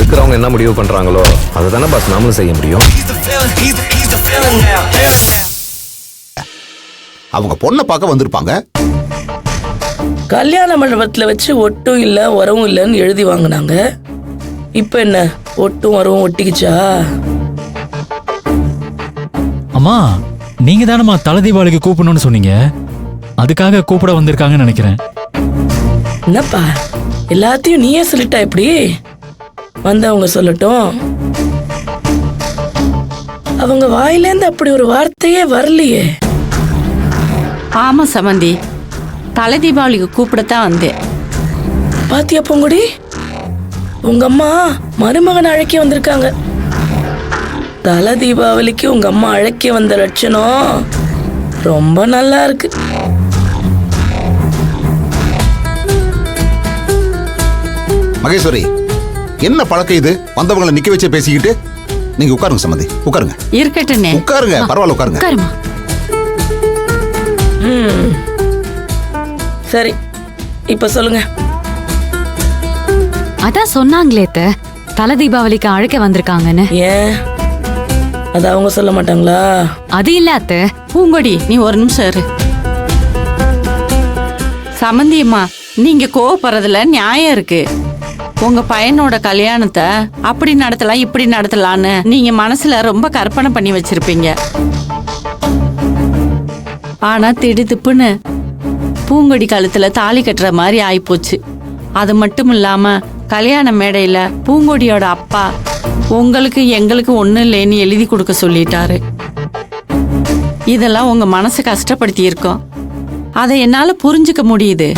இருக்கிறவங்க என்ன முடிவு பண்றாங்களோ அதை தானே பாஸ் நாமளும் செய்ய முடியும். அவங்க பொண்ணை பார்க்க வந்திருப்பாங்க. கல்யாண மண்டபத்துல வச்சு ஒட்டும் இல்ல உறவும் இல்லன்னு எழுதி வாங்கினாங்க. இப்ப என்ன ஒட்டும் உறவும் ஒட்டிக்கிச்சா? அம்மா, நீங்க தானம்மா தலை தீபாவளிக்கு கூப்பிடணும்னு சொன்னீங்க. அதுக்காக கூப்பிட வந்திருக்காங்கன்னு நினைக்கிறேன். என்னப்பா எல்லாத்தையும் நீயே சொல்லிட்டா எப்படி? வந்தவங்க சொல்லட்டும். அவங்க வாயிலேருந்து அப்படி ஒரு வார்த்தையே வரலையே. ஆமா சமந்தி, தலை தீபாவளிக்கு கூப்பிடத்தான் வந்தேன். பாத்தியா பூங்குடி, உங்க அம்மா மருமகன் அழைக்க வந்திருக்காங்க. தலை தீபாவளிக்கு உங்க அம்மா அழைக்க வந்த லட்சணம் ரொம்ப நல்லா இருக்கு. மகேஸ்வரி, என்ன பழக்கம் இது? வந்தவங்களை நிக்க வச்சு பேசிக்கிட்டு. நீங்க உட்காருங்க சம்மந்தி, உட்காருங்க. இருக்கட்டுனே, உட்காருங்க, பரவாயில்ல உட்காருங்க. சரி, இப்ப சொல்லுங்க. அதான் சொன்னாங்களே தலை தீபாவளிக்கு அழைக்க வந்திருக்காங்கன்னு. ஏன் அது அவங்க சொல்ல மாட்டாங்களா? அது இல்ல அத்தை. பூங்கொடி நீ ஒரு நிமிஷம் இரு. சமந்தி அம்மா, நீங்க கோவப்படுறதுல நியாயம் இருக்கு. உங்க பையனோட கல்யாணத்தை அப்படி நடத்தலாம் இப்படி நடத்தலான்னு நீங்க மனசுல ரொம்ப கற்பனை பண்ணி வச்சிருப்பீங்க. ஆனா திடுத்துப்புன்னு பூங்கொடி கழுத்துல தாலி கட்டுற மாதிரி ஆயிப்போச்சு. அது மட்டும் இல்லாம கல்யாண மேடையில பூங்கொடியோட அப்பா உங்களுக்கு எங்களுக்கு ஒண்ணு இல்லைன்னு எழுதி கொடுக்க சொல்லிட்டாரு. இதெல்லாம் உங்க மனசை கஷ்டப்படுத்தி இருக்கோம். அதை என்னால புரிஞ்சுக்க முடியுது.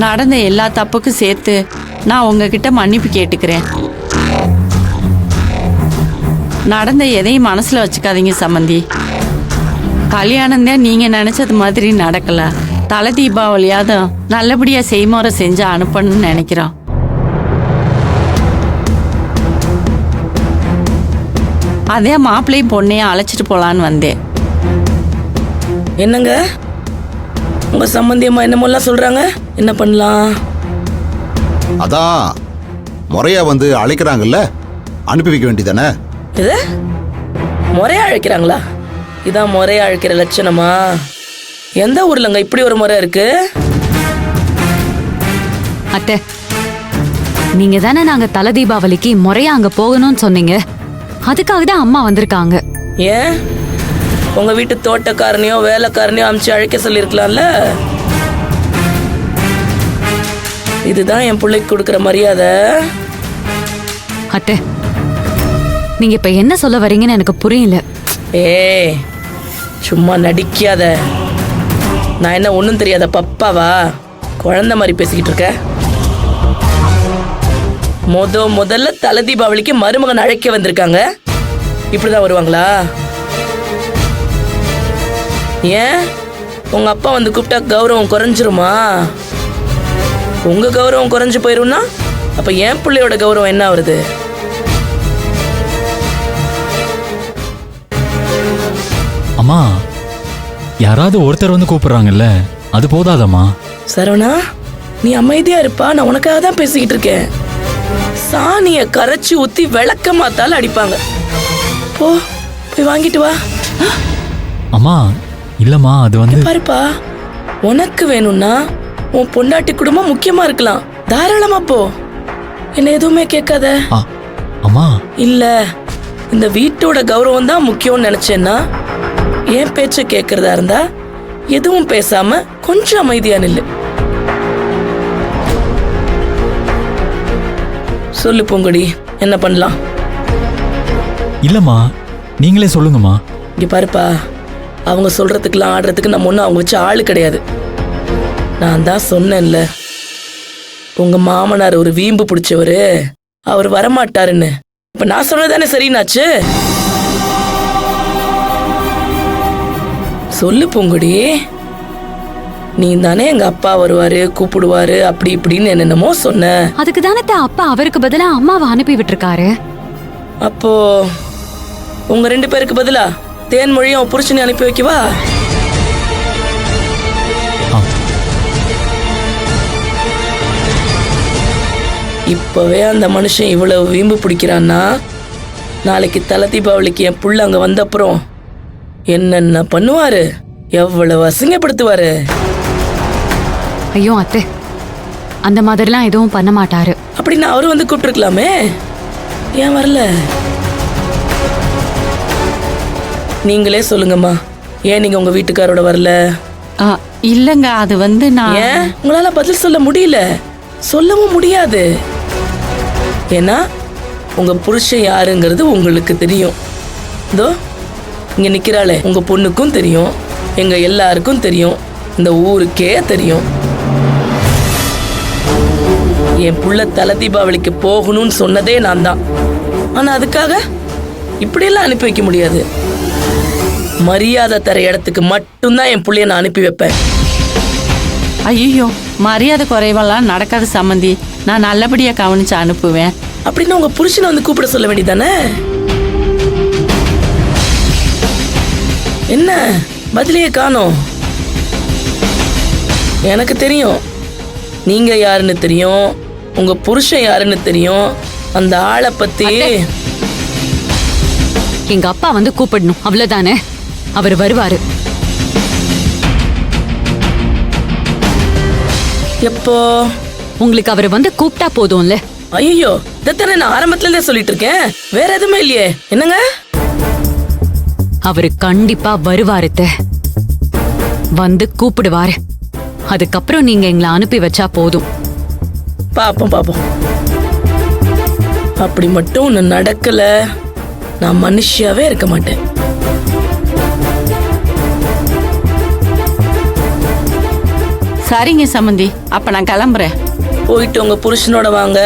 நடந்த எல்லா தப்புக்கும் சேர்த்து நான் உங்ககிட்ட மன்னிப்பு கேட்டுக்கிறேன். நடந்த எதையும் மனசுல வச்சுக்காதீங்க சம்மந்தி. கல்யாணம் தான் நீங்க நினைச்சது மாதிரி நடக்கல. தலை தீபாவளியாவது நல்லபடியா செய்முறை செஞ்சு அனுப்பணும்னு நினைக்கிறோம். அதே மாப்பிள்ளையும் பொண்ணையும் அழைச்சிட்டு போலான்னு வந்தேன். என்னங்க உங்க சம்பந்தியம்மா என்னமோலாம் சொல்றாங்க, என்ன பண்ணலாம்? அதான் முறையா வந்து அழைக்கிறாங்கல்ல, அனுப்பி வைக்க வேண்டியதானே. இது முறையா அழைக்கிறாங்களா? இதான் முறையா அழைக்கிற லட்சணமா? எந்த ஊர்லங்க இப்படி ஒரு முறை இருக்கு? அத்தை, நீங்க தானே நாங்க தலை தீபாவளிக்கு முறையா அங்க போகணும்னு சொன்னீங்க. அதுக்காக தான் அம்மா வந்திருக்காங்க. ஏன் உங்க வீட்டு தோட்டக்காரனையோ வேலைக்காரனையோ அனுப்பிச்சு அழைக்க சொல்லிருக்கலாம்ல? இதுதான் என் பிள்ளைக்கு கொடுக்கற மரியாதை. அத்தை, நீங்க இப்ப என்ன சொல்ல வரீங்கன்னு எனக்கு புரியல. ஏய் சும்மா நடிக்காத. நான் என்ன ஒண்ணும் தெரியாத பப்பாவா? குழந்தை மாதிரி பேசிக்கிட்டு இருக்க. முதல்ல தலை தீபாவளிக்கு மருமகன் அழைக்க வந்திருக்காங்க. இப்படிதான் வருவாங்களா? ஏன் உங்க அப்பா வந்து கூப்பிட்டா கௌரவம் குறைஞ்சிருமா? உங்க கௌரவம் குறைஞ்சு போயிரும்னா அப்ப என் பிள்ளையோட கௌரவம் என்ன வருது? அம்மா, யாராவது ஒருத்தர் வந்து கூப்பிடுறாங்கல்ல, அது போதாதம்மா. சரவணா, நீ அமைதியா இருப்பா. நான் உனக்காக தான் பேசிக்கிட்டு இருக்கேன். சாணிய கரைச்சி ஊத்தி விளக்க மாத்தால அடிப்பாங்க. போய் வாங்கிட்டு வா. அம்மா இல்லம்மா, அது வந்து பாருப்பா, உனக்கு வேணும்னா உன் பொண்டாட்டி குடும்பம் முக்கியமா இருக்கலாம். தாராளமா போ, என்ன எதுவுமே கேட்காத. அம்மா இல்ல இந்த வீட்டோட கௌரவம் தான் முக்கியம்னு நினைச்சேன்னா என் பேச்ச கேட்கறதா இருந்தா எதுவும் பேசாம கொஞ்சம் அமைதியா நில்லு. சொல்லு பூங்கொடி, என்ன பண்ணலாம்? இல்லம்மா, நீங்களே சொல்லுங்கம்மா. இங்க பாருப்பா, அவங்க சொல்றதுக்கெல்லாம் ஆடுறதுக்கு நம்ம ஒன்றும் அவங்க வச்சு ஆளு கிடையாது. நான் தான் சொன்னேன்ல, உங்க மாமனார் ஒரு வீம்பு பிடிச்சவரு, அவர் வரமாட்டாருன்னு. இப்ப நான் சொன்னதானே சரினாச்சு? சொல்லு பூங்குடி, நீ தானே எங்க அப்பா வருவாரு கூப்பிடுவாரு அப்படி இப்படின்னு என்னென்னமோ சொன்ன. அதுக்கு தானே அப்பா அவருக்கு பதிலா அம்மாவை அனுப்பி விட்டுருக்காரு. அப்போ உங்க 2 பேருக்கு பதிலா தேன்மொழியும் புருஷனை அனுப்பி வைக்கவா? இப்பவே அந்த மனுஷன் இவ்வளவு வீம்பு பிடிக்கிறான்னா நாளைக்கு தலை தீபாவளிக்கு என் புள்ள அங்க வந்தப்புறம் என்னென்ன பண்ணுவாரு, எவ்வளவு அசிங்கப்படுத்துவாரு. ஐயோ அத்தை, அந்த மாதிரிலாம் எதுவும் பண்ண மாட்டாரு. அப்படின்னு அவரு வந்து கூப்பிட்டுருக்கலாமே, ஏன் வரல? நீங்களே சொல்லுங்கம்மா, ஏன் நீங்க உங்க வீட்டுக்காரோட வரல? இல்லைங்க, அது வந்து நான் ஏன் உங்களால பதில் சொல்ல முடியல? சொல்லவும் முடியாது. ஏன்னா உங்க புருஷன் யாருங்கிறது உங்களுக்கு தெரியும். இதோ இங்க நிக்கிறாளே உங்க பொண்ணுக்கும் தெரியும், எங்க எல்லாருக்கும் தெரியும், இந்த ஊருக்கே தெரியும். என் புள்ள தலை தீபாவளிக்கு போகணும்னு சொன்னதே நான் தான். ஆனா அதுக்காக இப்படியெல்லாம் அனுப்பி வைக்க முடியாது. மரியாதை தர இடத்துக்கு மட்டும்தான் என் புள்ளைய நான் அனுப்பி வைப்பேன். ஐயோ, மரியாதை குறைவெல்லாம் நடக்காத சம்மந்தி. நான் நல்லபடியா கவனிச்சு அனுப்புவேன். அப்படின்னு உங்க புருஷனை வந்து கூப்பிட சொல்ல வேண்டியதானே? என்ன பதிலையே காணோம்? எனக்கு தெரியும் நீங்க யாருன்னு தெரியும், உங்க புருஷன் யாருன்னு தெரியும். அந்த ஆளை பத்தி எங்க அப்பா வந்து கூப்பிடணும், அவ்வளவுதானே. அவர் வருவாரு. எப்போ? உங்களுக்கு அவர் வந்து கூப்பிட்டா போதும்ல. ஐயோ, இதைத்தானே நான் ஆரம்பத்துல இருந்தே சொல்லிட்டு இருக்கேன். வேற எதுவுமே இல்லையே. என்னங்க? அவரு கண்டிப்பா வருவாரு அத்தை. வந்து கூப்பிடுவாரு. அதுக்கப்புறம் நீங்க எங்களை அனுப்பி வச்சா போதும். பாப்போம் பாப்போம். அப்படி மட்டும் ஒண்ணு நடக்கல, நான் மனுஷியாவே இருக்க மாட்டேன். சரிங்க சம்மந்தி, அப்ப நான் கிளம்புறேன். போயிட்டு உங்க புருஷனோட வாங்க,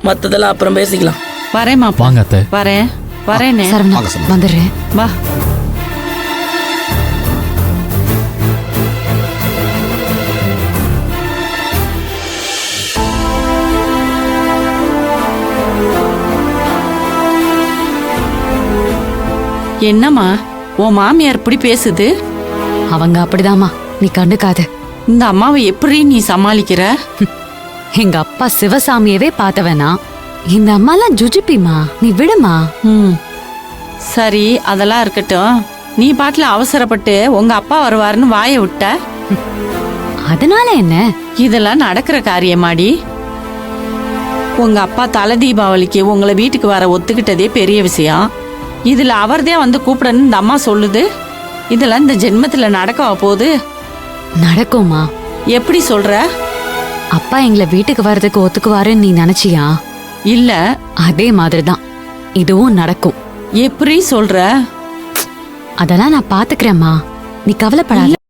மத்ததெல்லாம் அப்புறம் பேசிக்கலாம். வரேம்மா. வாங்க அத்தை. வரேன் வரேனே. சரவணா, வாங்க சரவணா. வந்துடுறேன். வா. என்னம்மா உன் மாமியார் இப்படி பேசுது? அவங்க அப்படிதாம்மா, நீ கண்டுக்காத. இந்த அம்மாவை எப்படி நீ சமாளிக்கிற? எங்க அப்பா சிவசாமியவே பார்த்தவனா, இந்த அம்மாலாம் ஜுஜுப்பிமா, நீ விடுமா. ம், சரி, அதெல்லாம் இருக்கட்டும். நீ பாட்டுல அவசரப்பட்டு உங்க அப்பா வருவாருன்னு வாயை விட்ட. அதனால என்ன? இதெல்லாம் நடக்கிற காரியமாடி. உங்க அப்பா தலை தீபாவளிக்கு உங்களை வீட்டுக்கு வர ஒத்துக்கிட்டதே பெரிய விஷயம். இதுல அவர்தே வந்து கூப்பிடன்னு இந்த அம்மா சொல்லுது. இதெல்லாம் இந்த ஜென்மத்துல நடக்கவா போகுது? நடக்குமா? எப்படி சொல்ற? அப்பா எங்களை வீட்டுக்கு வர்றதுக்கு ஒத்துக்குவாருன்னு நீ நினைச்சியா? இல்ல. அதே மாதிரிதான் இதுவும் நடக்கும். எப்படி சொல்ற? அதெல்லாம் நான் பாத்துக்கிறேம்மா, நீ கவலைப்படாத.